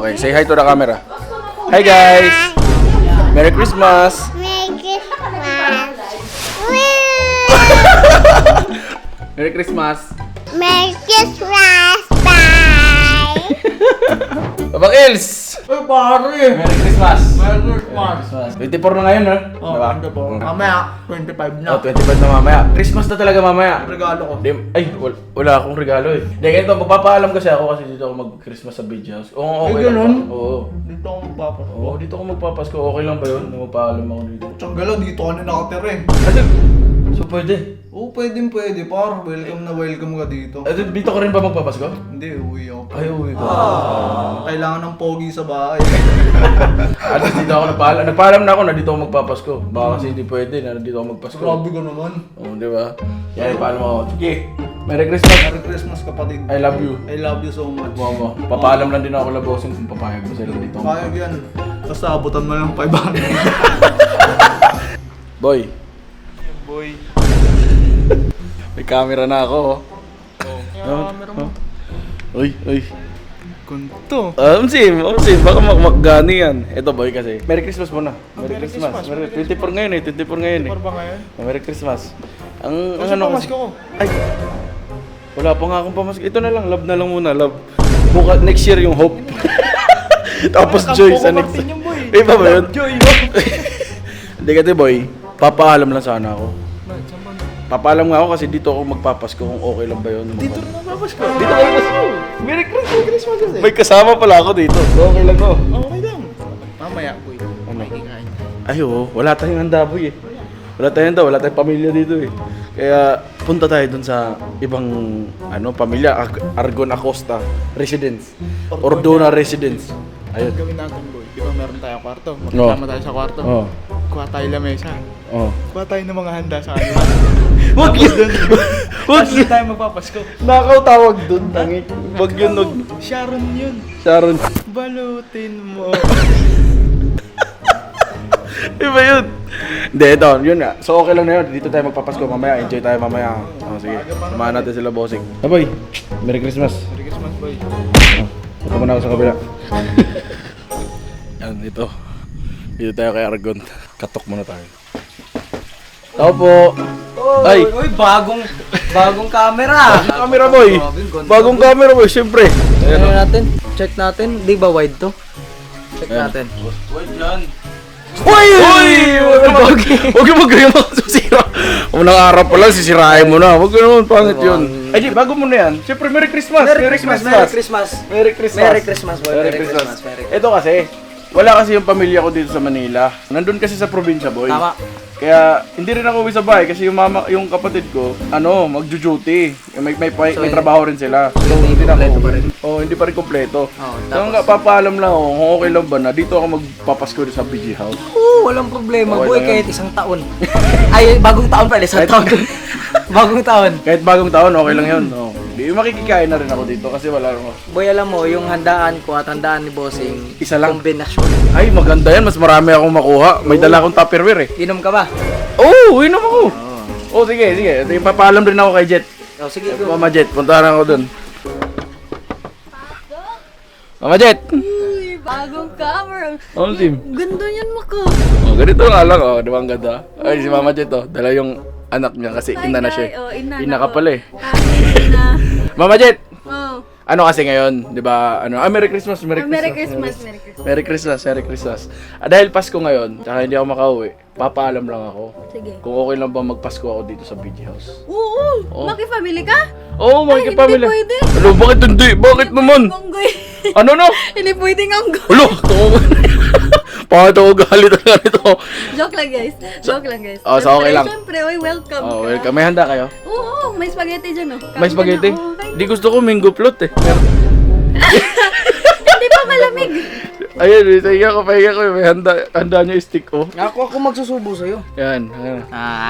Okay, say hi to the camera. Hi guys! Merry Christmas! Merry Christmas. Merry Christmas! Merry Christmas. Bye. Papa Kils! Ay, pare! Merry Christmas! Merry Christmas! 24 na ngayon, ha? Oh, Diba? ano po? Mamaya, 25 na. Oh, 25 na mamaya. Christmas na talaga mamaya. Regalo ko. Ay, wala akong regalo eh. Hindi, ganito, magpapaalam kasi ako kasi dito ako mag-Christmas sa beach house. Oo, okay Ay, lang ganun? ba? Oo. Dito ako magpapas. Oo, dito ako magpapasko. Okay lang ba yun? Na magpaalam ako dito. Tsanggala, dito ka na nakatira eh. Kasi, so pwede. Oo, pwede, par. Welcome na welcome ka dito. Dito ka rin ba magpapasko? Hindi, uwi ako. Ay, uwi ko. Kailangan ng pogi sa bahay. At dito ako nagpaalam. Nagpaalam na ako na dito ako magpapasko. Baka kasi hindi pwede na dito ako magpasko. Grabe ka naman. Oo, di ba? Yan, ipaalam ako. Sige, Merry Christmas. Merry Christmas, kapatid. I love you. I love you so much. Mama, papaalam lang din ako kala bossing kung papayag mo sila dito. Kaya yan. Basta abutan mo lang 500. Boy, Boy. may camera na ako. Oh. Camera mo. Uy. Kunto. Umsim, baka makgani yan. Ito boy kasi. Merry Christmas muna. Merry Christmas. Merry 24 ngayon eh, 24 ngayon eh. Ba ngayon? Merry Christmas. Ang Kasi ano pamasko ko. Ay. Wala pa nga akong pamasko. Ito na lang, love na lang muna, love. Buka next year yung hope. Tapos joy sa next. Iba ba yun? Joy. Hindi kasi boy, papaalam lang sana ako. Papaalam nga ako kasi dito ako magpapasko kung okay lang ba yun. Dito na mapapasko. Dito ako magpapasko. Merry Christmas kasi. May kasama pala ako dito. So okay lang ko. Okay lang. Mamaya, boy. May kikain. Ay oo, wala tayong handa boy eh. Wala tayong pamilya dito eh. Kaya punta tayo dun sa ibang pamilya, Argon Acosta Residence. Ordona Residence. Ayun. Gawin natin, boy. Di ba meron tayong kwarto? Oo. Magkasama tayo sa kwarto. Oo. Kuha tayo lamesa. Oh. Kuha tayo ng mga handa sa kanila. Wag yun. Wag Tapos tayo magpapasko. Nakaw tawag dun, tangik. Wag yun, wag. Sharon yun. Sharon. Balutin mo. Iba yun. Hindi, ito, yun nga. So okay lang na yun. Dito tayo magpapasko mamaya. Enjoy tayo mamaya. Oh, sige. Samahan natin sila bossing. Aboy, Merry Christmas. Merry Christmas, boy. Punta muna ako sa kabila. Yan, ito. Dito tayo kay Argon. Katok muna tayo. Tao po. Ay! Uy, bagong camera. Bagong camera boy. Bagong camera boy, syempre. Ayan Ano o. natin? Check natin. Di ba wide to? Check Ayan. natin. Wait yan. Uy! Huwag yung mag-gaya masusira. Unang araw pa lang, sisirahin mo na. Huwag naman, pangit yun. Ay, di, bago mo na yan. Siyempre, Merry Christmas! Merry Christmas. Merry Christmas! Merry Christmas, boy. Merry Christmas. Ito kasi, wala kasi yung pamilya ko dito sa Manila. Nandun kasi sa probinsya, boy. Tama. Kaya hindi rin ako uwi sa bahay kasi yung kapatid ko, magjo-duty. May trabaho rin sila. So, hindi na ako kompleto pa rin. hindi pa rin kompleto. Oo, So, hanggang papaalam lang ako kung okay lang ba na dito ako magpapasko sa BG House. Oo, walang problema, Okay boy. lang yan. Kahit isang taon. Ay, bagong taon pala. Isang taon. Bagong taon. Kahit bagong taon, okay lang yun. Oh. Di makikikain na rin ako dito kasi wala ako. Boy, alam mo, yung handaan ko at handaan ni Bossing, Isa lang. kombinasyon. Ay, maganda yan. Mas marami akong makuha. May dala akong Tupperware eh. Inom ka ba? Oo, inom ako. Oh, sige. Ito yung papaalam rin ako kay Jet. Oh, sige, go. Mama Jet, puntahan ako dun. Mama Jet! Uy, bagong camera. Oh, Tim. Ganda yan, Mako. Oh, ganito nga lang, oh. Di ba ang ganda? Ay, si Mama Jet, oh. Dala yung anak niya kasi ina na siya. Oh, ina Ina na ka po. pala eh. Ina. Mama Jet! Oh. Ano kasi ngayon, di ba? Merry Christmas, Merry Christmas. Merry Christmas, Merry Christmas. Merry Christmas, Merry Christmas. Dahil Pasko ngayon, tsaka hindi ako makauwi, papaalam lang ako. Sige. Kung okay lang ba magpasko ako dito sa BG House. Oo, Oh. makifamily ka? Oo, Ay, hindi makikipamilya. pwede. Ano, bakit hindi? Bakit naman? Unggoy. Ano no? Hindi pwedeng unggoy. Ulo! Bakit ako galit na ganito? Joke lang, guys. Joke lang, guys. Oh, so okay lang. Siyempre, oy, welcome Oh, ka. welcome. May handa kayo? Oo, may spaghetti dyan, oh. Kain May ka spaghetti? na, oh. Kain Di gusto ko mango float eh. Hindi pa malamig. Ayun, pahinga ko. May handa niyo stick ko. Ako magsusubo sa'yo. Yan. Ah.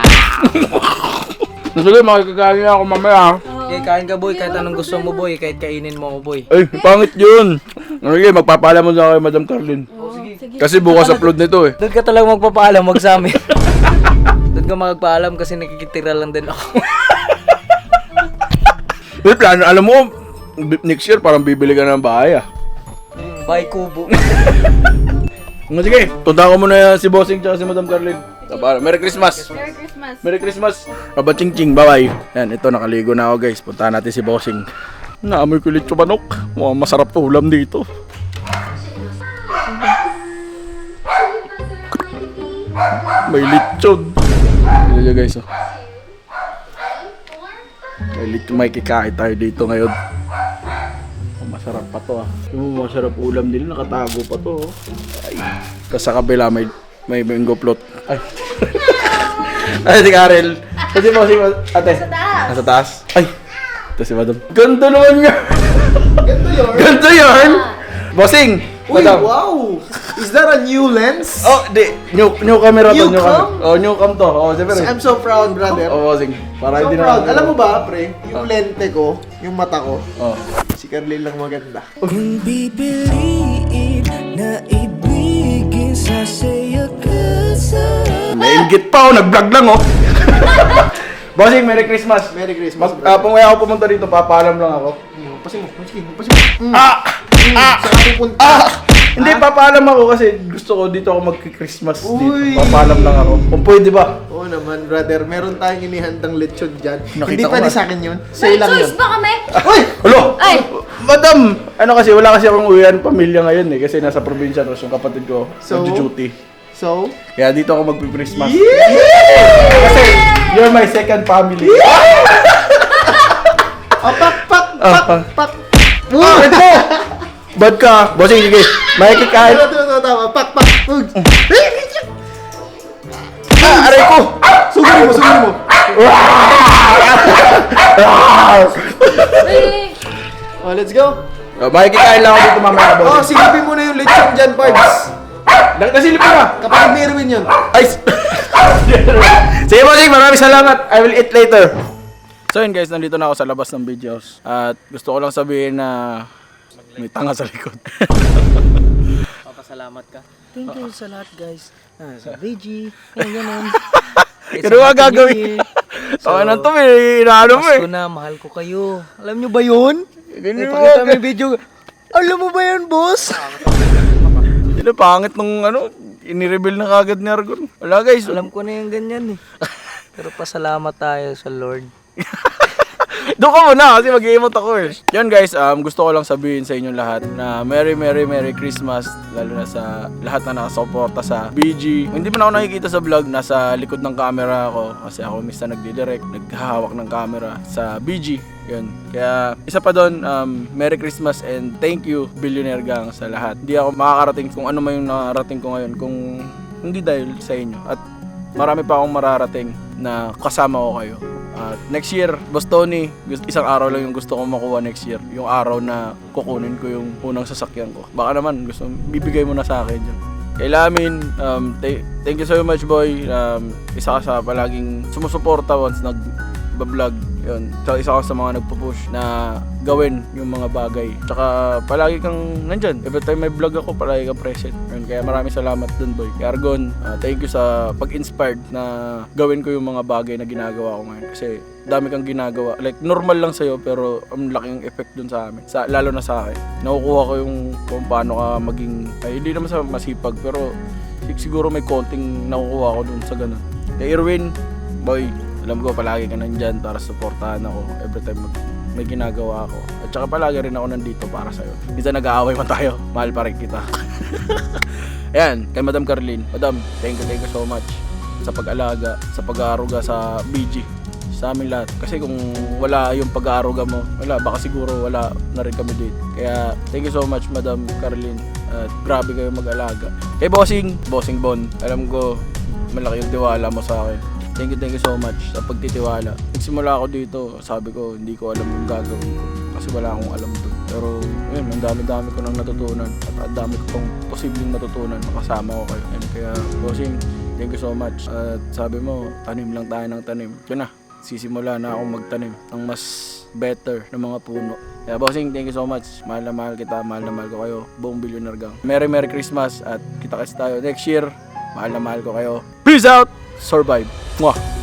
Sige, makikikain ako mamaya. Okay, kain ka, boy. Kahit anong gusto mo, boy. Kahit kainin mo ako, boy. Ay, pangit yun. Sige, magpapaalam mo na kay Madam Carlin. Sige. Kasi bukas upload nito eh. Doon ka talaga magpapaalam, wag sa amin. Doon ka magpaalam kasi nakikitira lang din ako. May plano, alam mo, next year parang bibili ka ng bahay ah. Bahay kubo. Sige, tunta ko muna yan si Bossing tsaka si Madam Carlin. Merry Christmas! Merry Christmas. Merry Christmas! Ching, bye-bye! Yan, ito, nakaligo na ako guys. Puntahan natin si Bossing. Naamoy ko ulit yung manok. Mukhang masarap to ulam dito. May lechon. Ito guys, oh. May kikain tayo dito ngayon. Oh, masarap pa to, ah. Yung masarap ulam nila, nakatago pa to, oh. Ay. Tapos sa kabila may mango float. Ay. Ay, si Karel. Kasi mo si ate. Nasa taas. Nasa taas. Ay. Ito si Madam. Ganda naman nga. Ganito yun. Ganda yun. Bossing. Uy, Madam. wow! Is that a new lens? Oh, di. New camera to. New cam? Oh, new cam to. Oh, siyempre. I'm so proud, brother. Oh, bossing. Para So hindi proud. na. Alam mo ba, pre? Yung lente ko, yung mata ko, Oh. si Carlin lang maganda. Kung pipiliin na ibigin sa saya ka sa Nainggit pa, oh. Nag-vlog lang, oh. Bossing, Merry Christmas. Merry Christmas, Kung ako pumunta dito, papaalam lang ako. Pasin mo, pasin mo, pasin mo. Saan pupunta? Hindi, papaalam ako kasi gusto ko dito ako magki-Christmas Uy! dito. Papaalam lang ako. Kung pwede ba? Oo naman, brother. Meron tayong inihandang lechon dyan. Nakita Hindi ko pwede nga. sa akin yun. May Sa'yo lang yun. choice ba kami? Uy! Hello! Ay! Madam! Ano kasi, wala kasi akong uwian pamilya ngayon eh. Kasi nasa probinsya, tapos yung kapatid ko, So? nag-duty. So? Kaya dito ako magpi-Christmas. Yeah! Kasi, you're my second family. Pak! Bakit mo? Bad ka. Bossing, sige. Mahigit kahit. Tama. Pak! Aray ko! Suguri mo! Ay! Oh, let's go. Mahigit kahit lang ako dito mamaya, Oh, bossing. silipin mo na yung lechon dyan, Pards. Nasilip ko na. Kapatid ni Erwin yun. Ay! Sige bossing, maraming salamat. I will eat later. So yun guys, nandito na ako sa labas ng videos. At gusto ko lang sabihin na may tanga sa likod. Papasalamat ka. Thank you sa lahat guys. Sa VG. Ganun. Pero nga gagawin. Tawa na to eh, inaano mo eh. Pasko na, mahal ko kayo. Alam nyo ba yun? Ganun mo. Ipakita mo yung video. Alam mo ba yun, boss? Hindi, pangit nung ano, inireveal na kagad ni Argon. Wala guys. Alam ko na yung ganyan eh. Pero pasalamat tayo sa Lord. Doon ka muna kasi mag-i-emote ako eh. Yan guys, gusto ko lang sabihin sa inyong lahat na Merry Christmas. Lalo na sa lahat na nakasuporta sa BG. Hindi man ako nakikita sa vlog, nasa likod ng camera ako. Kasi ako minsan nagdidirect, naghahawak ng camera sa BG. Yun. Kaya isa pa doon, Merry Christmas and thank you Billionaire Gang sa lahat. Hindi ako makakarating kung ano man yung nakarating ko ngayon kung hindi dahil sa inyo. At marami pa akong mararating na kasama ko kayo. At next year, Boss Tony, isang araw lang yung gusto kong makuha next year. Yung araw na kukunin ko yung unang sasakyan ko. Baka naman, bibigay mo na sa akin yun. Kay Lamin, thank you so much boy. Isa ka sa palaging sumusuporta once nag-vlog. Yun. Isa ka sa mga nagpo-push na gawin yung mga bagay. Tsaka palagi kang nandyan. Every time may vlog ako, palagi kang present. Yun. Kaya maraming salamat dun boy. Kay Argon, thank you sa pag-inspired na gawin ko yung mga bagay na ginagawa ko ngayon. Kasi dami kang ginagawa. Like normal lang sa'yo pero ang laking effect dun sa amin. Lalo na sa akin. Nakukuha ko yung kung paano ka maging, hindi naman sa masipag pero siguro may konting nakukuha ko dun sa ganun. Kay Erwin, boy, alam ko palagi ka nandyan para supportahan ako every time may ginagawa ako. At saka palagi rin ako nandito para sa'yo. Minsan nag-aaway man tayo, mahal pa rin kita. Ayan, kay Madam Carlin. Madam, thank you so much sa pag-alaga, sa pag-aaruga sa BG. Sa amin lahat. Kasi kung wala yung pag-aaruga mo, baka siguro wala na rin kami dito. Kaya thank you so much Madam Carlin. At grabe kayo mag-alaga. Kay Bossing Bon, alam ko malaki yung tiwala mo sa akin. Thank you so much sa pagtitiwala. Nagsimula ako dito, sabi ko hindi ko alam yung gagawin ko kasi wala akong alam doon. Pero yun, ang dami ko nang natutunan at ang dami ko pang posibleng matutunan makasama ko kayo. And kaya Bossing, thank you so much. At sabi mo, tanim lang tayo ng tanim. Yun na, sisimula na akong magtanim ng mas better na mga puno. Kaya Bossing, thank you so much. Mahal na mahal kita, mahal na mahal ko kayo. Buong Billionaire Gang. Merry Christmas at kita-kits tayo next year. Mahal na mahal ko kayo. Peace out! Survive. Mwah!